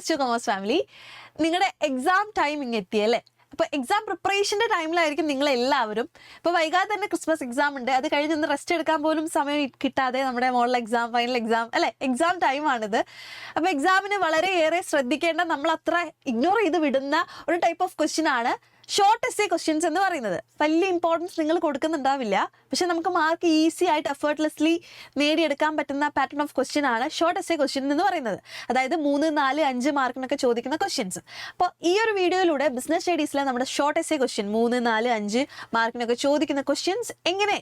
Two commerce family. നിങ്ങളുടെ exam time എത്തിയല്ലേ? അപ്പോൾ exam പ്രിപ്പറേഷൻ്റെ ടൈമിലായിരിക്കും നിങ്ങളെല്ലാവരും. ഇപ്പോൾ വൈകാതെ തന്നെ ക്രിസ്മസ് എക്സാം ഉണ്ട്. അത് കഴിഞ്ഞ് ഒന്ന് റെസ്റ്റ് എടുക്കാൻ പോലും സമയം കിട്ടാതെ നമ്മുടെ മോഡൽ എക്സാം, ഫൈനൽ എക്സാം അല്ലേ, എക്സാം ടൈമാണിത്. അപ്പോൾ എക്സാമിന് വളരെയേറെ ശ്രദ്ധിക്കേണ്ട, നമ്മൾ അത്ര ഇഗ്നോർ ചെയ്ത് വിടുന്ന ഒരു ടൈപ്പ് ഓഫ് ക്വസ്റ്റ്യൻ ആണ് ഷോർട്ട് എസ്സേ ക്വസ്റ്റ്യൻസ് എന്ന് പറയുന്നത്. വലിയ ഇമ്പോർട്ടൻസ് നിങ്ങൾ കൊടുക്കുന്നുണ്ടാവില്ല, പക്ഷെ നമുക്ക് മാർക്ക് ഈസി ആയിട്ട് എഫേർട്ട്ലെസ്ലി നേടിയെടുക്കാൻ പറ്റുന്ന പാറ്റേൺ ഓഫ് ക്വസ്റ്റ്യൻ ആണ് ഷോർട്ട് എസ്സേ ക്വസ്റ്റ്യൻ എന്ന് പറയുന്നത്. അതായത് 3, 4, 5 മാർക്കിനൊക്കെ ചോദിക്കുന്ന ക്വസ്റ്റ്യൻസ്. അപ്പോൾ ഈ ഒരു വീഡിയോയിലൂടെ ബിസിനസ് സ്റ്റഡീസിലെ നമ്മുടെ ഷോർട്ട് എസ്സേ ക്വസ്റ്റ്യൻ 3, 4, 5 മാർക്കിനൊക്കെ ചോദിക്കുന്ന ക്വസ്റ്റ്യൻസ് എങ്ങനെ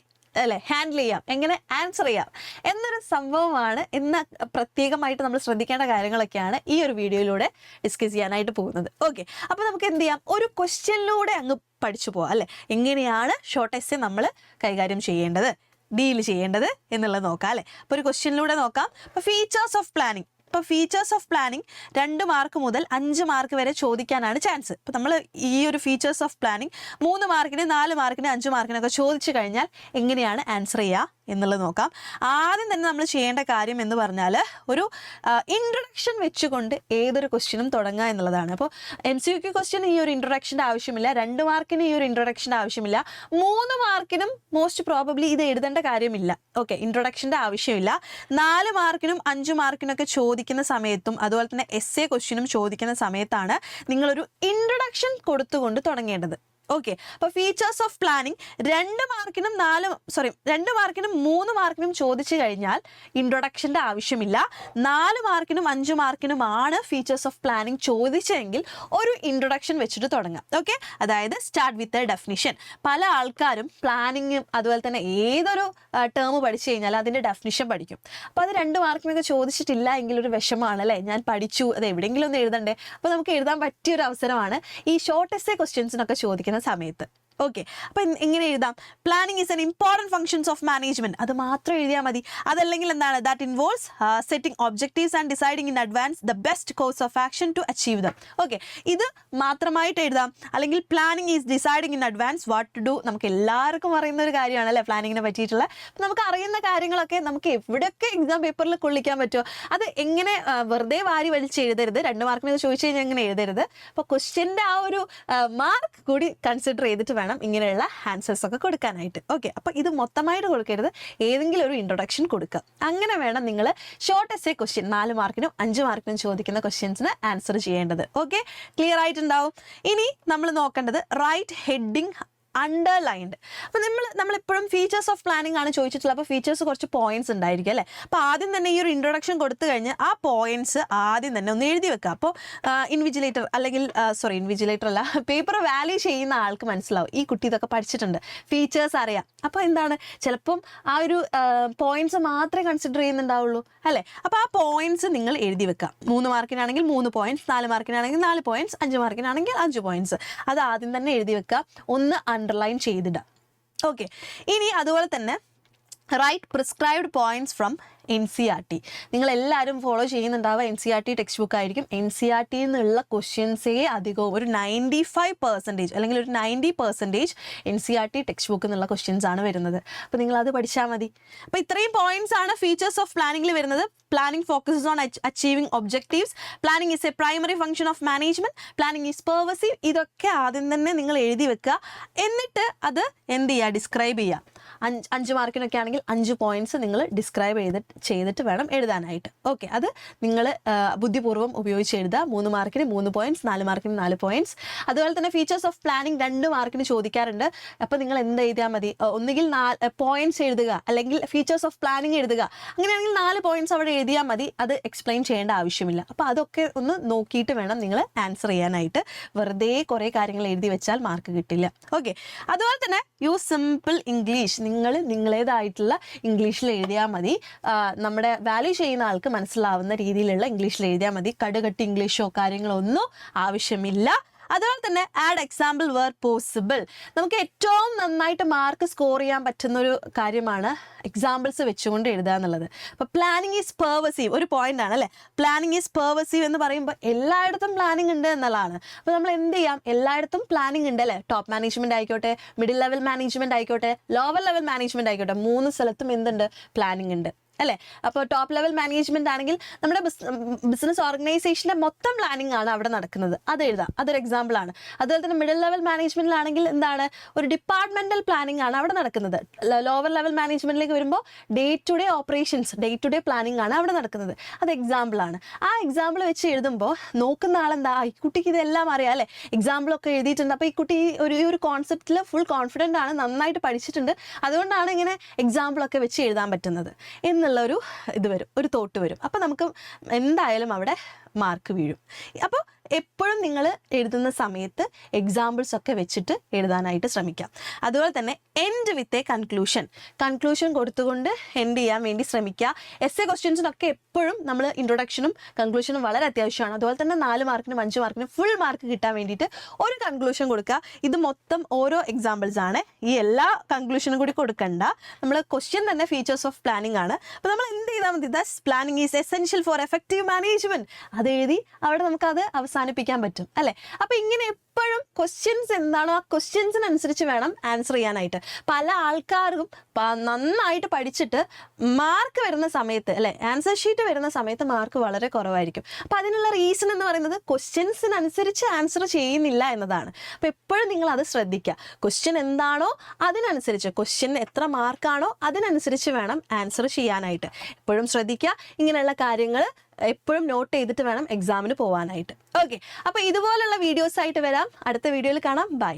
ഹാൻഡിൽ ചെയ്യാം, എങ്ങനെ ആൻസർ ചെയ്യാം എന്നൊരു സംഭവമാണ് ഇന്ന് പ്രത്യേകമായിട്ട് നമ്മൾ ശ്രദ്ധിക്കേണ്ട കാര്യങ്ങളൊക്കെയാണ് ഈ ഒരു വീഡിയോയിലൂടെ ഡിസ്കസ് ചെയ്യാനായിട്ട് പോകുന്നത്. ഓക്കെ, അപ്പോൾ നമുക്ക് എന്ത് ചെയ്യാം, ഒരു ക്വസ്റ്റ്യനിലൂടെ അങ്ങ് പഠിച്ചു പോവാം അല്ലേ, എങ്ങനെയാണ് ഷോർട്ട് എസ്സേ നമ്മൾ കൈകാര്യം ചെയ്യേണ്ടത്, ഡീൽ ചെയ്യേണ്ടത് എന്നുള്ളത് നോക്കാം അല്ലേ. അപ്പോൾ ഒരു ക്വസ്റ്റ്യനിലൂടെ നോക്കാം. അപ്പോൾ ഫീച്ചേഴ്സ് ഓഫ് പ്ലാനിങ്. ഇപ്പോൾ ഫീച്ചേഴ്സ് ഓഫ് പ്ലാനിങ് 2 മാർക്ക് മുതൽ 5 മാർക്ക് വരെ ചോദിക്കാനാണ് ചാൻസ്. ഇപ്പോൾ നമ്മൾ ഈ ഒരു ഫീച്ചേഴ്സ് ഓഫ് പ്ലാനിങ് 3 മാർക്കിന്, 4 മാർക്കിന്, 5 മാർക്കിനൊക്കെ ചോദിച്ചു കഴിഞ്ഞാൽ എങ്ങനെയാണ് ആൻസർ ചെയ്യുക എന്നുള്ളത് നോക്കാം. ആദ്യം തന്നെ നമ്മൾ ചെയ്യേണ്ട കാര്യം എന്ന് പറഞ്ഞാൽ ഒരു ഇൻട്രൊഡക്ഷൻ വെച്ചുകൊണ്ട് ഏതൊരു ക്വസ്റ്റ്യനും തുടങ്ങുക എന്നുള്ളതാണ്. അപ്പോൾ MCQ ക്വസ്റ്റ്യൻ ഈ ഒരു ഇൻട്രൊഡക്ഷൻ്റെ ആവശ്യമില്ല, 2 മാർക്കിന് ഈ ഒരു ഇൻട്രൊഡക്ഷൻ്റെ ആവശ്യമില്ല, 3 മാർക്കിനും മോസ്റ്റ് പ്രോബബ്ലി ഇത് എഴുതേണ്ട കാര്യമില്ല. ഓക്കെ, ഇൻട്രൊഡക്ഷൻ്റെ ആവശ്യമില്ല. 4 മാർക്കിനും 5 മാർക്കിനൊക്കെ ചോദിക്കുന്ന സമയത്തും അതുപോലെ തന്നെ എസ്സേ ക്വസ്റ്റ്യനും ചോദിക്കുന്ന സമയത്താണ് നിങ്ങളൊരു ഇൻട്രൊഡക്ഷൻ കൊടുത്തുകൊണ്ട് തുടങ്ങേണ്ടത്. ഓക്കെ, അപ്പോൾ ഫീച്ചേഴ്സ് ഓഫ് പ്ലാനിങ് 2 മാർക്കിനും 3 മാർക്കിനും ചോദിച്ചു കഴിഞ്ഞാൽ ഇൻട്രൊഡക്ഷൻ്റെ ആവശ്യമില്ല. 4 മാർക്കിനും 5 മാർക്കിനുമാണ് ഫീച്ചേഴ്സ് ഓഫ് പ്ലാനിങ് ചോദിച്ചെങ്കിൽ ഒരു ഇൻട്രൊഡക്ഷൻ വെച്ചിട്ട് തുടങ്ങാം. ഓക്കെ, അതായത് സ്റ്റാർട്ട് വിത്ത് എ ഡെഫിനിഷൻ. പല ആൾക്കാരും പ്ലാനിങ്ങും അതുപോലെ തന്നെ ഏതൊരു ടേം പഠിച്ചു കഴിഞ്ഞാൽ അതിൻ്റെ ഡെഫിനിഷൻ പഠിക്കും. അപ്പോൾ അത് 2 മാർക്കിനൊക്കെ ചോദിച്ചിട്ടില്ല എങ്കിൽ ഒരു വിഷമാണ് അല്ലേ, ഞാൻ പഠിച്ചു, അത് എവിടെയെങ്കിലും ഒന്ന് എഴുതണ്ടേ. അപ്പോൾ നമുക്ക് എഴുതാൻ പറ്റിയൊരു അവസരമാണ് ഈ ഷോർട്ട് എസ്സേ ക്വസ്റ്റ്യൻസിനൊക്കെ ചോദിക്കുന്ന സമയത്ത്. ഓക്കെ, അപ്പം എങ്ങനെ എഴുതാം, planning is an important functions of management, അത് മാത്രം എഴുതിയാൽ മതി. അതല്ലെങ്കിൽ എന്താണ്, that involves setting objectives and deciding in advance the best course of action to achieve them. Okay, ഇത് മാത്രമായിട്ട് എഴുതാം. അല്ലെങ്കിൽ planning is deciding in advance what to do. നമുക്ക് എല്ലാവർക്കും അറിയുന്ന ഒരു കാര്യമാണ് അല്ലേ പ്ലാനിങ്ങിനെ പറ്റിയിട്ടുള്ള. അപ്പം നമുക്ക് അറിയുന്ന കാര്യങ്ങളൊക്കെ നമുക്ക് എവിടെയൊക്കെ എക്സാം പേപ്പറിൽ കൊള്ളിക്കാൻ പറ്റുമോ അത് എങ്ങനെ വെറുതെ വാരി വലിച്ച് എഴുതരുത്. 2 മാർക്കിനൊക്കെ ചോദിച്ചു കഴിഞ്ഞാൽ എങ്ങനെ എഴുതരുത്. അപ്പോൾ ക്വസ്റ്റ്യൻ്റെ ആ ഒരു മാർക്ക് കൂടി കൺസിഡർ ചെയ്തിട്ട് വേണം ഇങ്ങനെയുള്ള ആൻസേഴ്സ് ഒക്കെ കൊടുക്കാനായിട്ട്. ഓക്കെ, അപ്പോൾ ഇത് മൊത്തമായിട്ട് കൊടുക്കരുത്, ഏതെങ്കിലും ഒരു ഇൻട്രൊഡക്ഷൻ കൊടുക്കുക. അങ്ങനെ വേണം നിങ്ങൾ ഷോർട്ട് എസ്സേ ക്വസ്റ്റ്യൻ 4 മാർക്കിനും 5 മാർക്കിനും ചോദിക്കുന്ന ക്വസ്റ്റ്യൻസിന് ആൻസർ ചെയ്യേണ്ടത്. ഓക്കെ, ക്ലിയർ ആയിട്ടുണ്ടാവും. ഇനി നമ്മൾ നോക്കേണ്ടത് റൈറ്റ് ഹെഡിങ് അണ്ടർലൈൻഡ്. അപ്പോൾ നമ്മളെപ്പോഴും ഫീച്ചേഴ്സ് ഓഫ് പ്ലാനിങ് ആണ് ചോദിച്ചിട്ടുള്ളത്. അപ്പോൾ ഫീച്ചേഴ്സ് കുറച്ച് പോയിന്റ്സ് ഉണ്ടായിരിക്കും അല്ലേ. അപ്പോൾ ആദ്യം തന്നെ ഈ ഒരു ഇൻട്രൊഡക്ഷൻ കൊടുത്തു കഴിഞ്ഞ് ആ പോയിന്റ്സ് ആദ്യം തന്നെ ഒന്ന് എഴുതി വെക്കുക. അപ്പോൾ ഇൻവിജിലേറ്റർ അല്ലെങ്കിൽ ഇൻവിജിലേറ്റർ അല്ല, പേപ്പർ വാല്യൂ ചെയ്യുന്ന ആൾക്ക് മനസ്സിലാവും ഈ കുട്ടി ഇതൊക്കെ പഠിച്ചിട്ടുണ്ട്, ഫീച്ചേഴ്സ് അറിയാം. അപ്പോൾ എന്താണ്, ചിലപ്പം ആ ഒരു പോയിന്റ്സ് മാത്രമേ കൺസിഡർ ചെയ്യുന്നുണ്ടാവുള്ളൂ അല്ലേ. അപ്പോൾ ആ പോയിന്റ്സ് നിങ്ങൾ എഴുതി വെക്കുക. 3 മാർക്കിനാണെങ്കിൽ 3 പോയിന്റ്സ്, 4 മാർക്കിനാണെങ്കിൽ 4 പോയിന്റ്സ്, 5 മാർക്കിനാണെങ്കിൽ 5 പോയിന്റ്സ്. അത് ആദ്യം തന്നെ എഴുതി വെക്കുക, ഒന്ന് അണ്ടർലൈൻ ചെയ്തിടാം. ഓക്കെ, ഇനി അതുപോലെ തന്നെ right prescribed points from NCERT. നിങ്ങളെല്ലാവരും ഫോളോ ചെയ്യുന്നുണ്ടാവുക NCERT ടെക്സ്റ്റ് ബുക്ക് ആയിരിക്കും. NCERT നിന്നുള്ള ക്വസ്റ്റ്യൻസേ അധികവും ഒരു 95% അല്ലെങ്കിൽ ഒരു 90% NCERT ടെക്സ്റ്റ് ബുക്ക് എന്നുള്ള ക്വസ്റ്റ്യൻസ് ആണ് വരുന്നത്. അപ്പോൾ നിങ്ങളത് പഠിച്ചാൽ മതി. അപ്പോൾ ഇത്രയും പോയിന്റ്സ് ആണ് ഫീച്ചേഴ്സ് ഓഫ് പ്ലാനിങ്ങിൽ വരുന്നത്. Planning focuses on achieving objectives, planning is A primary function of management, planning is pervasive. ഇതൊക്കെ ആദ്യം തന്നെ നിങ്ങൾ എഴുതി വെക്കുക. എന്നിട്ട് അത് എന്ത് ചെയ്യുക, ഡിസ്ക്രൈബ് ചെയ്യുക. 5 മാർക്കിനൊക്കെ ആണെങ്കിൽ 5 പോയിന്റ്സ് നിങ്ങൾ ഡിസ്ക്രൈബ് ചെയ്തിട്ട് വേണം എഴുതാനായിട്ട്. ഓക്കെ, അത് നിങ്ങൾ ബുദ്ധിപൂർവ്വം ഉപയോഗിച്ച് എഴുതുക. 3 മാർക്കിന് 3 പോയിന്റ്സ്, 4 മാർക്കിന് 4 പോയിന്റ്സ്. അതുപോലെ തന്നെ ഫീച്ചേഴ്സ് ഓഫ് പ്ലാനിങ് 2 മാർക്കിന് ചോദിക്കാറുണ്ട്. അപ്പോൾ നിങ്ങൾ എന്ത് എഴുതിയാൽ മതി, ഒന്നുകിൽ പോയിന്റ്സ് എഴുതുക അല്ലെങ്കിൽ ഫീച്ചേഴ്സ് ഓഫ് പ്ലാനിങ് എഴുതുക. അങ്ങനെയാണെങ്കിൽ 4 പോയിന്റ്സ് അവിടെ എഴുതിയാൽ മതി, അത് എക്സ്പ്ലെയിൻ ചെയ്യേണ്ട ആവശ്യമില്ല. അപ്പോൾ അതൊക്കെ ഒന്ന് നോക്കിയിട്ട് വേണം നിങ്ങൾ ആൻസർ ചെയ്യാനായിട്ട്. വെറുതെ കുറേ കാര്യങ്ങൾ എഴുതി വെച്ചാൽ മാർക്ക് കിട്ടില്ല. ഓക്കെ, അതുപോലെ തന്നെ യൂസ് സിമ്പിൾ ഇംഗ്ലീഷ്. നിങ്ങളേതായിട്ടുള്ള ഇംഗ്ലീഷിൽ എഴുതിയാൽ മതി. നമ്മുടെ വാല്യൂ ചെയ്യുന്ന ആൾക്ക് മനസ്സിലാവുന്ന രീതിയിലുള്ള ഇംഗ്ലീഷിൽ എഴുതിയാൽ മതി. കടുകട്ടി ഇംഗ്ലീഷോ കാര്യങ്ങളോ ഒന്നും ആവശ്യമില്ല. അതുപോലെ തന്നെ ആഡ് എക്സാമ്പിൾ വേർ പോസിബിൾ. നമുക്ക് ഏറ്റവും നന്നായിട്ട് മാർക്ക് സ്കോർ ചെയ്യാൻ പറ്റുന്നൊരു കാര്യമാണ് എക്സാമ്പിൾസ് വെച്ചുകൊണ്ട് എഴുതുക എന്നുള്ളത്. അപ്പോൾ പ്ലാനിങ് ഈസ് പെർവസീവ് ഒരു പോയിന്റ് ആണ് അല്ലേ. പ്ലാനിങ് ഈസ് പെർവസീവ് എന്ന് പറയുമ്പോൾ എല്ലായിടത്തും പ്ലാനിങ് ഉണ്ട് എന്നുള്ളതാണ്. അപ്പോൾ നമ്മൾ എന്ത് ചെയ്യാം, എല്ലായിടത്തും പ്ലാനിങ് ഉണ്ട് അല്ലേ. ടോപ്പ് മാനേജ്മെന്റ് ആയിക്കോട്ടെ, മിഡിൽ ലെവൽ മാനേജ്മെന്റ് ആയിക്കോട്ടെ, ലോവർ ലെവൽ മാനേജ്മെന്റ് ആയിക്കോട്ടെ, 3 സ്ഥലത്തും എന്തുണ്ട്, പ്ലാനിങ് ഉണ്ട്. അല്ലേ? അപ്പോൾ ടോപ്പ് ലെവൽ മാനേജ്മെന്റ് ആണെങ്കിൽ നമ്മുടെ ബിസിനസ് ഓർഗനൈസേഷന്റെ മൊത്തം പ്ലാനിങ് ആണ് അവിടെ നടക്കുന്നത്, അത് എഴുതാം, അതൊരു എക്സാമ്പിൾ ആണ്. അതുപോലെ തന്നെ മിഡിൽ ലെവൽ മാനേജ്മെന്റിലാണെങ്കിൽ എന്താണ്, ഒരു ഡിപ്പാർട്ട്മെന്റൽ പ്ലാനിങ് ആണ് അവിടെ നടക്കുന്നത്. ലോവർ ലെവൽ മാനേജ്മെന്റിലേക്ക് വരുമ്പോൾ day to day operations, day to day planning ആണ് അവിടെ നടക്കുന്നത്. അത് എക്സാമ്പിൾ ആണ്. ആ എക്സാമ്പിൾ വെച്ച് എഴുതുമ്പോൾ നോക്കുന്ന ആളെന്താ, ഈ കുട്ടിക്ക് ഇതെല്ലാം അറിയാം അല്ലേ, എക്സാമ്പിളൊക്കെ എഴുതിയിട്ടുണ്ട്, അപ്പോൾ ഈ കുട്ടി ഈ ഒരു കോൺസെപ്റ്റിൽ ഫുൾ കോൺഫിഡൻ്റ് ആണ്, നന്നായിട്ട് പഠിച്ചിട്ടുണ്ട്, അതുകൊണ്ടാണ് ഇങ്ങനെ എക്സാമ്പിളൊക്കെ വെച്ച് എഴുതാൻ പറ്റുന്നത് എന്നുള്ളൊരു ഇത് വരും, ഒരു തോട്ട് വരും. അപ്പോൾ നമുക്ക് എന്തായാലും അവിടെ മാർക്ക് വീഴും. അപ്പോൾ എപ്പോഴും നിങ്ങൾ എഴുതുന്ന സമയത്ത് എക്സാമ്പിൾസ് ഒക്കെ വെച്ചിട്ട് എഴുതാനായിട്ട് ശ്രമിക്കാം. അതുപോലെ തന്നെ എൻഡ് വിത്ത് എ കൺക്ലൂഷൻ കൊടുത്തുകൊണ്ട് എൻഡ് ചെയ്യാൻ വേണ്ടി ശ്രമിക്കുക. എസ്സേ ക്വസ്റ്റ്യൻസിനൊക്കെ എപ്പോഴും നമ്മൾ ഇൻട്രൊഡക്ഷനും കൺക്ലൂഷനും വളരെ അത്യാവശ്യമാണ്. അതുപോലെ തന്നെ 4 മാർക്കിനും 5 മാർക്കിനും ഫുൾ മാർക്ക് കിട്ടാൻ വേണ്ടിയിട്ട് ഒരു കൺക്ലൂഷൻ കൊടുക്കുക. ഇത് മൊത്തം ഓരോ എക്സാമ്പിൾസ് ആണ്, ഈ എല്ലാ കൺക്ലൂഷനും കൂടി കൊടുക്കണ്ട. നമ്മൾ ക്വസ്റ്റ്യൻ തന്നെ ഫീച്ചേഴ്സ് ഓഫ് പ്ലാനിങ് ആണ്. അപ്പോൾ നമ്മൾ എന്ത് ചെയ്താൽ മതി, Das planning is essential for effective management, അത് എഴുതി അവിടെ നമുക്കത് അവസാനിപ്പിക്കാൻ പറ്റും അല്ലേ? അപ്പോൾ ഇങ്ങനെ എപ്പോഴും ക്വസ്റ്റ്യൻസ് എന്താണോ ആ ക്വസ്റ്റ്യൻസിനനുസരിച്ച് വേണം ആൻസർ ചെയ്യാനായിട്ട്. പല ആൾക്കാർക്കും നന്നായിട്ട് പഠിച്ചിട്ട് മാർക്ക് വരുന്ന സമയത്ത് അല്ലേ, ആൻസർ ഷീറ്റ് വരുന്ന സമയത്ത് മാർക്ക് വളരെ കുറവായിരിക്കും. അപ്പോൾ അതിനുള്ള റീസൺ എന്ന് പറയുന്നത് ക്വസ്റ്റ്യൻസിനനുസരിച്ച് ആൻസർ ചെയ്യുന്നില്ല എന്നതാണ്. അപ്പോൾ എപ്പോഴും നിങ്ങൾ അത് ശ്രദ്ധിക്കുക. ക്വസ്റ്റ്യൻ എന്താണോ അതിനനുസരിച്ച്, ക്വസ്റ്റ്യൻ എത്ര മാർക്കാണോ അതിനനുസരിച്ച് വേണം ആൻസർ ചെയ്യാനായിട്ട്. എപ്പോഴും ശ്രദ്ധിക്കുക. ഇങ്ങനെയുള്ള കാര്യങ്ങൾ എപ്പോഴും നോട്ട് ചെയ്തിട്ട് വേണം എക്സാമിന് പോകാനായിട്ട്. ഓക്കെ, അപ്പോൾ ഇതുപോലുള്ള വീഡിയോസ് ആയിട്ട് വരാം. അടുത്ത വീഡിയോയിൽ കാണാം. ബൈ.